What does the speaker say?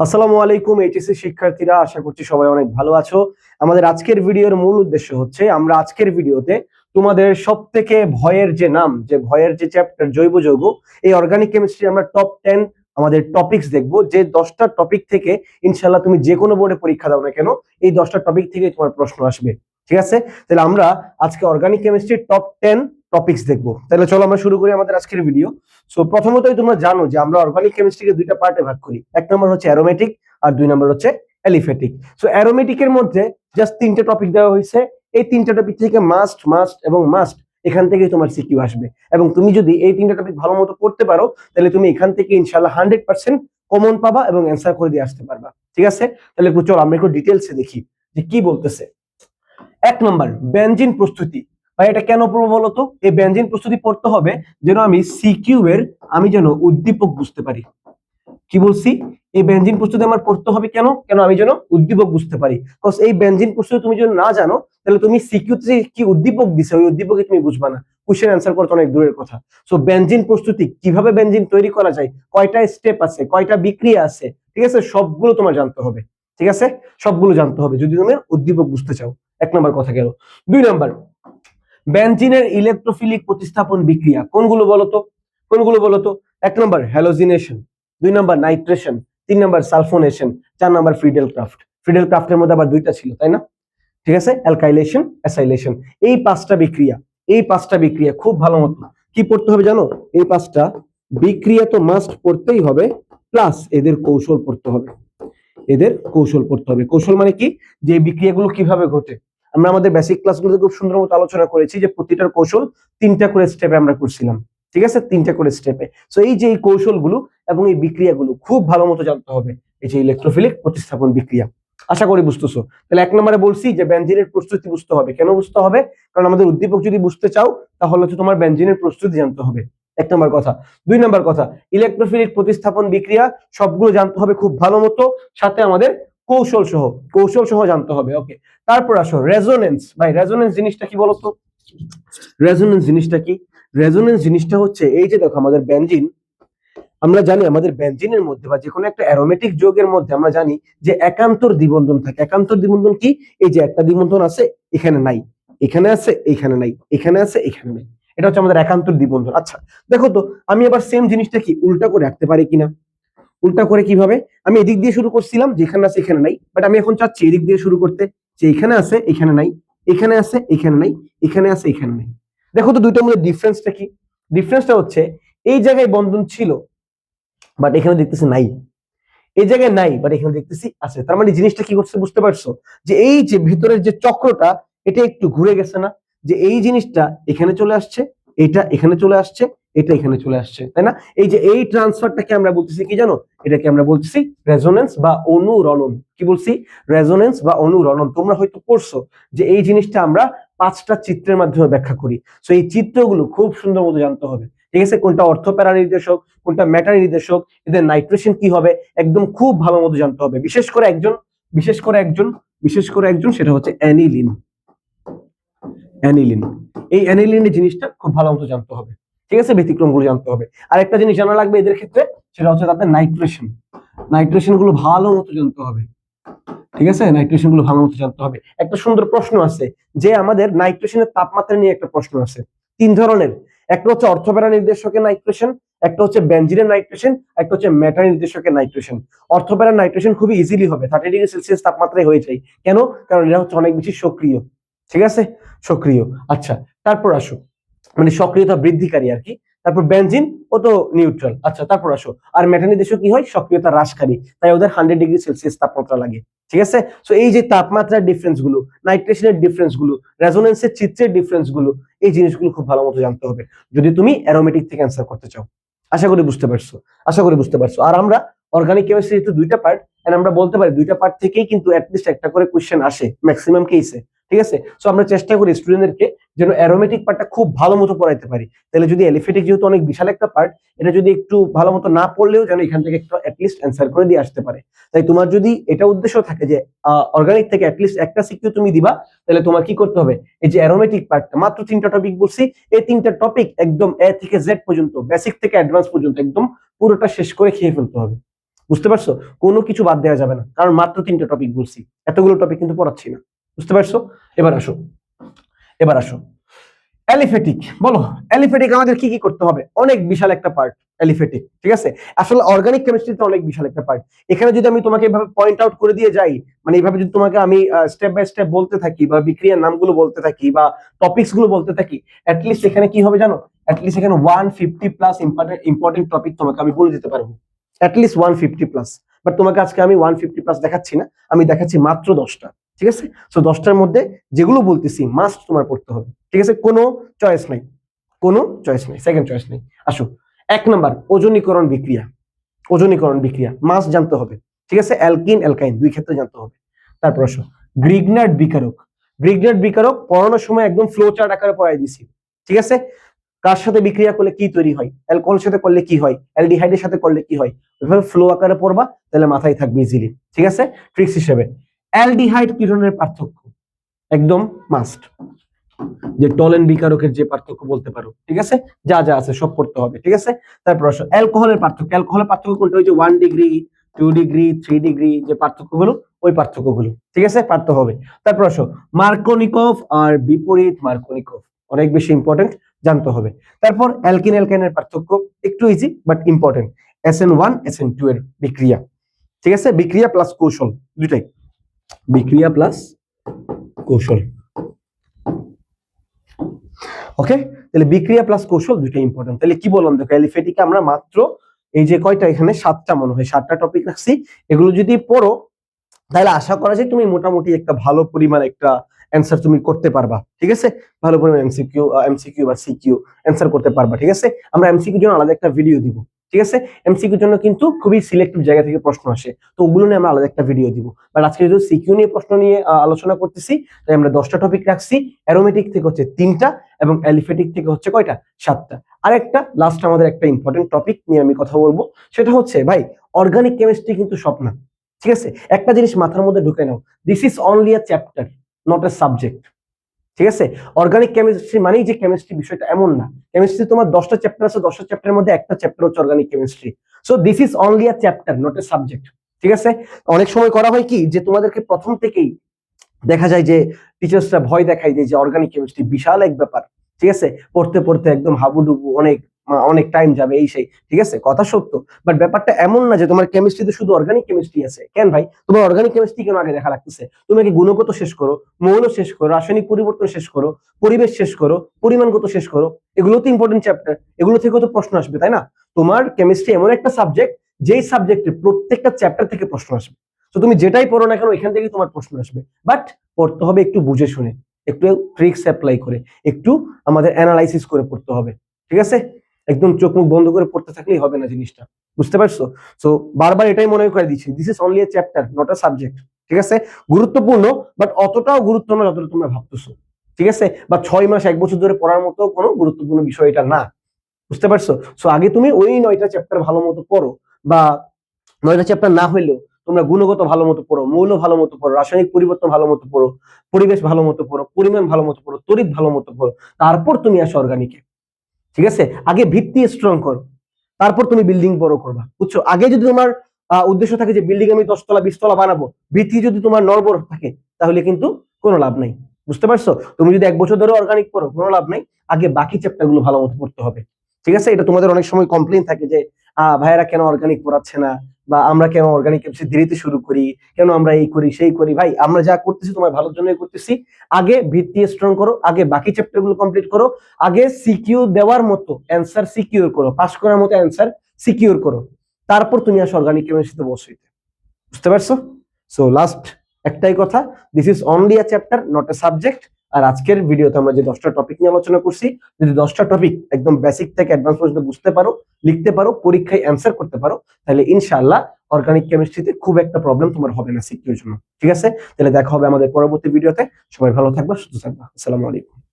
আসসালামু আলাইকুম এইচএসসি শিক্ষার্থীরা, আশা করছি সবাই অনেক ভালো আছো। আমাদের আজকের ভিডিওর মূল উদ্দেশ্য হচ্ছে আমরা আজকের ভিডিওতে তোমাদের সবথেকে ভয়ের যে চ্যাপ্টার জৈব যৌগ, এই অর্গানিক কেমিস্ট্রি আমরা টপ 10 আমাদের টপিকস দেখবো। যে 10টা টপিক থেকে ইনশাল্লাহ তুমি যে কোনো বোর্ডে পরীক্ষা দাও না কেন, এই 10টা টপিক থেকে তোমার প্রশ্ন আসবে। ঠিক আছে, তাহলে আমরা আজকে অর্গানিক কেমিস্ট্রির টপ 10 টপিকস দেখবো। তাহলে চলো আমরা শুরু করি আমাদের আজকের ভিডিও। সো প্রথমতই তোমরা জানো যে আমরা অর্গানিক কেমিস্ট্রিকে দুইটা পার্টে ভাগ করি। এক নম্বর হচ্ছে অ্যারোমেটিক আর দুই নম্বর হচ্ছে অ্যালিফ্যাটিক। সো অ্যারোমেটিকের মধ্যে জাস্ট তিনটে টপিক দেওয়া হয়েছে। এই তিনটা টপিক থেকে মাস্ট মাস্ট এবং মাস্ট এখান থেকেই তোমার সিকিউ আসবে, এবং তুমি যদি এই তিনটা টপিক ভালো মতো পড়তে পারো তাহলে তুমি এখান থেকে ইনশাল্লাহ 100% কমন পাবা এবং অ্যান্সার করে দিয়ে আসতে পারবা। ঠিক আছে, তাহলে একটু চলো আমরা একটু ডিটেলসে দেখি যে কি বলতেছে। এক নম্বর, বেনজিন প্রস্তুতি। ভাই এটা কেন পড়বো বলতো? এই বেনজিন প্রস্তুতি পড়তে হবে যেন আমি যেন উদ্দীপক বুঝতে পারি। কি বলছি? এই বেনজিন প্রস্তুতি আমার পড়তে হবে কেন? আমি যেন উদ্দীপক বুঝতে পারি। কজ এই বেনজিন প্রস্তুতি তুমি যদি না জানো তাহলে তুমি সিকিউতে কি উদ্দীপক দিছে ওই উদ্দীপকে তুমি বুঝবা না, কোশ্চেন অ্যান্সার করতে অনেক দূরের কথা। সো বেনজিন প্রস্তুতি, কিভাবে বেনজিন তৈরি করা যায়, কয়টা স্টেপ আছে, কয়টা বিক্রিয়া আছে, ঠিক আছে, সবগুলো তোমার জানতে হবে। ঠিক আছে, সবগুলো জানতে হবে যদি তুমি উদ্দীপক বুঝতে চাও। এক নম্বর কথা গেল। দুই নম্বর, বেনজিনের ইলেকট্রোফিলিক প্রতিস্থাপন বিক্রিয়া কোনগুলো বলতো? এক নম্বর হ্যালোজিনেশন, দুই নম্বর নাইট্রেশন, তিন নম্বর সালফোনেশন, চার নম্বর ফ্রিডেল ক্রাফটের মধ্যে আবার দুইটা ছিল, তাই না? ঠিক আছে, অ্যালকাইলেশন, অ্যাসাইলেশন। এই পাঁচটা বিক্রিয়া খুব ভালো মতো কি পড়তে হবে জানো? এই পাঁচটা বিক্রিয়া তো মাস্ট পড়তেই হবে, প্লাস এদের কৌশল পড়তে হবে। কৌশল মানে কি? যে বিক্রিয়াগুলো কিভাবে ঘটে। আমরা আমাদের বেসিক ক্লাসগুলোতে খুব সুন্দর মতো আলোচনা করেছি যে প্রতিটার কৌশল তিনটা করে স্টেপে আমরা করছিলাম। ঠিক আছে, তিনটা করে স্টেপে। সো এই যে এই কৌশলগুলো এবং এই বিক্রিয়াগুলো খুব ভালো মতো জানতে হবে। এই যে ইলেকট্রোফিলিক প্রতিস্থাপন বিক্রিয়া, আশা করি বুঝতেছো। তাহলে এক নম্বরে বলছি যে বেনজিনের প্রস্তুতি বুঝতে হবে। কেন বুঝতে হবে? কারণ আমাদের উদ্দীপক যদি বুঝতে চাও তাহলে হচ্ছে তোমার বেনজিনের প্রস্তুতি জানতে হবে, এক নম্বর কথা। দুই নম্বর কথা, ইলেকট্রোফিলিক প্রতিস্থাপন বিক্রিয়া সবগুলো জানতে হবে খুব ভালো মতো, সাথে আমাদের কৌশল সহ জানতে হবে। ওকে, তারপর আসো রেজোনেন্স। ভাই রেজোনেন্স জিনিসটা কি বলতো? রেজোনেন্স জিনিসটা হচ্ছে এই যে দেখো আমাদের বেনজিন, আমরা জানি আমাদের বেনজিনের মধ্যে বা যে কোনো একটা অ্যারোমেটিক যৌগের মধ্যে আমরা জানি যে একান্তর দ্বিবন্ধন থাকে। একান্তর দ্বিবন্ধন কি? এই যে একটা দ্বিবন্ধন আছে, এখানে নাই, এখানে আছে, এখানে নাই, এখানে আছে, এখানে নাই, এটা হচ্ছে আমাদের একান্তর দ্বিবন্ধন। আচ্ছা দেখো তো, আমি আবার সেম জিনিসটা কি উল্টা করে রাখতে পারি কিনা? উল্টা করে কিভাবে? আমি এদিক দিয়ে শুরু করছিলাম, যেখানে আছে এখানে নাই, বাট আমি এখন চাচ্ছি এদিক দিয়ে শুরু করতে, যে এখানে আছে এখানে নাই, এখানে আছে এখানে নাই, এখানে আছে এখানে নাই। দেখো তো দুইটার মধ্যে ডিফারেন্সটা কি? ডিফারেন্সটা হচ্ছে এই জায়গায় বন্ধন ছিল বাট এখানে দেখতেছি নাই, এই জায়গায় নাই বাট এখানে দেখতেছি আছে। তার মানে জিনিসটা কি করছে বুঝতে পারছো? যে এই যে ভিতরের যে চক্রটা, এটা একটু ঘুরে গেছে না? যে এই জিনিসটা এখানে চলে আসছে, এটা এখানে চলে আসছে, এটা এখানে চলে আসছে, তাই না? এই যে এই ট্রান্সফারটাকে আমরা বলতেছি কি জানো? এটাকে আমরা বলতেছি রেজোনেন্স বা অনুরণন। কি বলছি? রেজোনেন্স বা অনুরণন। তোমরা হয়তো পড়ছো যে এই জিনিসটা আমরা 5টা চিত্রের মাধ্যমে ব্যাখ্যা করি। সো এই চিত্রগুলো খুব সুন্দর মতো জানতে হবে। ঠিক আছে, কোনটা অর্থপ্যারা নির্দেশক, কোনটা ম্যাটার নির্দেশক, এদের নাইট্রেশন কি হবে, একদম খুব ভালো মতো জানতে হবে। বিশেষ করে একজন সেটা হচ্ছে অ্যানিলিন। এই অ্যানিলিনের জিনিসটা খুব ভালো মতো জানতে হবে। ঠিক আছে, ব্যতিক্রম গুলো জানতে হবে। আর একটা জিনিস জানা লাগবে এদের ক্ষেত্রে, সেটা হচ্ছে তাদের নাইট্রেশন গুলো ভালো মতো জানতে হবে। ঠিক আছে, নাইট্রেশন গুলো ভালো মতো জানতে হবে। একটা সুন্দর প্রশ্ন আছে যে আমাদের নাইট্রেশনের তাপমাত্রা নিয়ে একটা প্রশ্ন আছে, 3 ধরনের। একটা হচ্ছে অর্থপ্যারা নির্দেশকের নাইট্রেশন, একটা হচ্ছে বেনজিনের নাইট্রেশন, একটা হচ্ছে মেটা নির্দেশকের নাইট্রেশন। অর্থপ্যারা নাইট্রেশন খুবই ইজিলি হবে, 30°C তাপমাত্রায় হয়ে যায়। কেন? কারণ এটা হচ্ছে অনেক বেশি সক্রিয়। ঠিক আছে, সক্রিয়। আচ্ছা, তারপর আসো, মানে সক্রিয়তা বৃদ্ধিকারী আর কি। তারপর বেনজিন, ও তো নিউট্রাল। আচ্ছা, তারপর আসো, আর মেটা নির্দেশক কি হয়? সক্রিয়তা হ্রাসকারী, তাই ওদের 100°C তাপমাত্রা লাগে। ঠিক আছে, সো এই যে তাপমাত্রার ডিফারেন্স গুলো, নাইট্রেশনের ডিফারেন্স গুলো, রেজোনেন্সের চিত্রের ডিফারেন্স গুলো, এই জিনিসগুলো খুব ভালো মতো জানতে হবে যদি তুমি অ্যারোমেটিক থেকে অ্যান্সার করতে চাও। আশা করি বুঝতে পারছো। আর আমরা অর্গানিক কেমিস্ট্রি যেহেতু দুইটা পার্ট, আমরা বলতে পারি দুইটা পার্ট থেকেই কিন্তু অ্যাটলিস্ট একটা করে কোশ্চেন আসে ম্যাক্সিমাম কেসে। ঠিক আছে, সো আমরা চেষ্টা করি স্টুডেন্টদেরকে যেন অ্যারোমেটিক পার্টটা খুব ভালো মতো পড়াইতে পারি। তাহলে যদি এলিফেটিক যেহেতু অনেক বিশাল একটা পার্ট, এটা যদি একটু ভালো মতো না পড়লেও যেন এখান থেকে একটু অ্যাটলিস্ট অ্যান্সার করে দিয়ে আসতে পারে। তাই তোমার যদি এটা উদ্দেশ্য থাকে যে অর্গানিক থেকে অ্যাটলিস্ট একটা সিকিউ তুমি দিবা, তাহলে তোমার কি করতে হবে? এই যে অ্যারোমেটিক পার্টটা, মাত্র 3টা টপিক বলছি, এই 3টা টপিক একদম এ থেকে জেড পর্যন্ত, বেসিক থেকে অ্যাডভান্স পর্যন্ত একদম পুরোটা শেষ করে খেয়ে ফেলতে হবে। বুঝতে পারছো? কোনো কিছু বাদ দেওয়া যাবে না, কারণ মাত্র 3টা টপিক বলছি, এতগুলো টপিক কিন্তু পড়াচ্ছি না। বুঝতে পারছো? এবার আসো অ্যালিফেটিক। বলো অ্যালিফেটিক আমাদের কি কি করতে হবে? অনেক বিশাল একটা পার্ট অ্যালিফেটিক, ঠিক আছে? আসলে অর্গানিক কেমিস্ট্রিতে অনেক বিশাল একটা পার্ট। এখানে যদি আমি তোমাকে এভাবে পয়েন্ট আউট করে দিয়ে যাই, মানে এইভাবে যদি তোমাকে আমি স্টেপ বাই স্টেপ বলতে থাকি বা বিক্রিয়ার নামগুলো বলতে থাকি বা টপিকস গুলো বলতে থাকি, অ্যাটলিস্ট এখানে কি হবে জানো? অ্যাটলিস্ট এখানে 150 প্লাস ইম্পর্টেন্ট টপিক তোমাকে আমি বলে দিতে পারবো, অ্যাটলিস্ট 150 প্লাস। বাট তোমাকে আজকে আমি 150 প্লাস দেখাচ্ছি না, আমি দেখাচ্ছি মাত্র 10টা, ঠিক আছে? সো 10টার মধ্যে যেগুলো বলতেছি মাস্ট তোমার পড়তে হবে, ঠিক আছে? কোনো চয়েস নাই, কোনো চয়েস নাই, সেকেন্ড চয়েস নেই। আসো 1 নাম্বার ওজনীকরণ বিক্রিয়া। ওজনীকরণ বিক্রিয়া মাস্ট জানতে হবে, ঠিক আছে? অ্যালকিন অ্যালকাইন দুই ক্ষেত্রে জানতে হবে। তারপর আসো গ্রিগনার্ড বিকারক। গ্রিগনার্ড বিকারক পড়ানোর সময় একদম ফ্লো চার্ট আকারে পড়াই দিছি, ঠিক আছে? কার সাথে বিক্রিয়া করলে কি তৈরি হয়, অ্যালকোহলের সাথে করলে কি হয়, অ্যালডিহাইডের সাথে করলে কি হয়, ওইভাবে ফ্লো আকারে পড়বা, তাহলে মাথায় থাকবে ইজিলি, ঠিক আছে? ট্রিক্স হিসেবে অ্যালডিহাইড কি ধরনের পার্থক্য একদম মাস্ট, যে টলেন বিকারকের যে পার্থক্য বলতে পারো, ঠিক আছে? যা যা আছে সব পড়তে হবে, ঠিক আছে? তারপর আসো অ্যালকোহলের পার্থক্য। অ্যালকোহলের পার্থক্য কোনটা? ওই যে 1 ডিগ্রি 2 ডিগ্রি 3 ডিগ্রি যে পার্থক্যগুলো, ওই পার্থক্যগুলো, ঠিক আছে? পারতে হবে। তারপর আসো মার্কোনিকভ আর বিপরীত মার্কোনিকভ, অনেক বেশি ইম্পর্টেন্ট, জানতে হবে। তারপর অ্যালকিন অ্যালকাইনের পার্থক্য একটু easy but important, SN1 SN2 এর বিক্রিয়া, ঠিক আছে? বিক্রিয়া প্লাস কৌশল দুটাই, বিক্রিয়া প্লাস কৌশল। ওকে, তাহলে বিক্রিয়া প্লাস কৌশল দুইটা ইম্পর্টেন্ট। তাহলে কি বললাম দেখো, অ্যালিফেটিকে আমরা মাত্র এই যে কয়টা, এখানে 7টা মনে হয়, 7টা টপিক রাখছি। এগুলো যদি পড়ো তাহলে আশা করা যায় তুমি মোটামুটি একটা ভালো পরিমাণ একটা অ্যান্সার তুমি করতে পারবা, ঠিক আছে? ভালো পরিমাণ এমসিকিউ বা সিকিউ অ্যান্সার করতে পারবা, ঠিক আছে? আমরা এমসিকিউ জন্য আলাদা একটা ভিডিও দিব, ঠিক আছে? এমসিকিউর জন্য কিন্তু খুবই সিলেক্টিভ জায়গা থেকে প্রশ্ন আসে, তো ওগুলো নিয়ে আমরা আলাদা একটা ভিডিও দিব। বাট আজকে যেহেতু সিকিউ নিয়ে প্রশ্ন নিয়ে আলোচনা করতেছি, তাই আমরা 10টা টপিক রাখছি। অ্যারোমেটিক থেকে হচ্ছে 3টা এবং অ্যালিফেটিক থেকে হচ্ছে কয়টা? 7টা। আর একটা লাস্ট আমাদের একটা ইম্পর্টেন্ট টপিক নিয়ে আমি কথা বলবো, সেটা হচ্ছে ভাই অর্গানিক কেমিস্ট্রি কিন্তু সব না, ঠিক আছে? একটা জিনিস মাথার মধ্যে ঢুকে নাও, this is only a chapter not a subject, ঠিক আছে? অর্গানিক কেমিস্ট্রি মানেই যে কেমিস্ট্রি বিষয়টা এমন না। কেমিস্ট্রি তোমার 10টা চ্যাপ্টার আছে, 10টা চ্যাপ্টারের মধ্যে একটা চ্যাপ্টার হচ্ছে organic chemistry. So this is only a chapter not a subject, ঠিক আছে? অনেক সময় করা হয় কি, যে তোমাদেরকে প্রথম থেকেই দেখা যায় যে টিচার্সরা ভয় দেখায় যে অর্গানিক কেমিস্ট্রি বিশাল এক ব্যাপার, ঠিক আছে? পড়তে পড়তে একদম হাবুডুবু, অনেক অনেক টাইম যাবে, এই সেই, ঠিক আছে? কথা সত্য, বাট ব্যাপারটা এমন না যে তোমার কেমিস্ট্রিতে শুধু অর্গানিক কেমিস্ট্রি আছে। কেন ভাই, তোমার অর্গানিক কেমিস্ট্রি কেন আগে দেখা লাগতেছে? তুমি আগে গুণগত শেষ করো, মৌল শেষ করো, রাসায়নিক পরিবর্তন শেষ করো, পরিবেশ শেষ করো, পরিমাণগত শেষ করো। এগুলো তো ইম্পর্টেন্ট চ্যাপ্টার, এগুলো থেকেও তো প্রশ্ন আসবে, তাই না? তোমার কেমিস্ট্রি এমন একটা সাবজেক্ট, যেই সাবজেক্টে প্রত্যেকটা চ্যাপ্টার থেকে প্রশ্ন আসবে। তো তুমি যেটাই পড়ো না কেন, এখান থেকেই তোমার প্রশ্ন আসবে। বাট পড়তে হবে একটু বুঝে শুনে, একটু ট্রিক্স অ্যাপ্লাই করে, একটু আমাদের অ্যানালাইসিস করে পড়তে হবে, ঠিক আছে? একদম চোখ মুখ বন্ধ করে পড়তে থাকলেই হবে না জিনিসটা, বুঝতে পারছো? সো বারবার এটাই মনে করে দিচ্ছি, this is only a chapter not a subject, ঠিক আছে? গুরুত্বপূর্ণ বাট অতটাও গুরুত্ব না যতটা তোমরা ভাবতেছো, ঠিক আছে? বা 6 মাস 1 বছর ধরে পড়ার মতো কোনো গুরুত্বপূর্ণ বিষয় এটা না, বুঝতে পারছো? সো আগে তুমি ওই 9টা চ্যাপ্টার ভালো মতো পড়ো, বা 9টা চ্যাপ্টার না হইলেও তোমরা গুণগত ভালো মতো পড়ো, মৌল ভালো মতো পড়ো, রাসায়নিক পরিবর্তন ভালো মতো পড়ো, পরিবেশ ভালো মতো পড়ো, পরিমাণ ভালো মতো পড়ো, তড়িৎ ভালো মতো পড়ো, তারপর তুমি আসো অর্গানিকে, ঠিক আছে? আগে ভিত্তি স্ট্রং করো, তারপর তুমি বিল্ডিং বড় করবা, বুঝছো? আগে যদি তোমার উদ্দেশ্য থাকে যে বিল্ডিং আমি 10 তলা 20 তলা বানাবো, ভিত্তি যদি তোমার নড়বড় থাকে, তাহলে কিন্তু কোনো লাভ নাই, বুঝতে পারছো? তুমি যদি 1 বছর ধরে অর্গানিক পড়ো, কোনো লাভ নাই। আগে বাকি চ্যাপ্টার গুলো ভালো মতো পড়তে হবে, ঠিক আছে? এটা তোমাদের অনেক সময় কমপ্লেইন থাকে যে ভাইয়েরা কেন অর্গানিক পড়াচ্ছে না, বা আমরা কেন অর্গানিক কেমিস্ট্রি দেরিতে শুরু করি, কেন আমরা এই করি সেই করি। ভাই আমরা যা করতেছি তোমার ভালোর জন্যই করতেছি। আগে ভিত্তি স্ট্রং করো, আগে বাকি চ্যাপ্টার গুলো কমপ্লিট করো, আগে সিকিউ দেওয়ার মতো অ্যান্সার সিকিউর করো, পাস করার মতো অ্যান্সার সিকিউর করো, তারপর তুমি আসো অর্গানিক কেমিস্ট্রিতে বসইতে, বুঝতে পারছো? সো লাস্ট একটাই কথা, this is only a chapter not a subject. আর আজকের ভিডিওতে আমরা যে 10টা টপিক নিয়ে আলোচনা করছি, যদি 10টা টপিক একদম বেসিক থেকে অ্যাডভান্স পর্যন্ত বুঝতে পারো, লিখতে পারো, পরীক্ষায় অ্যান্সার করতে পারো, তাহলে ইনশাআল্লাহ অর্গানিক কেমিস্ট্রিতে খুব একটা প্রবলেম তোমার হবে না সিকিউর জন্য, ঠিক আছে? তাহলে দেখা হবে আমাদের পরবর্তী ভিডিওতে। সবাই ভালো থাকবা, সুস্থ থাকবা। আসসালামু আলাইকুম।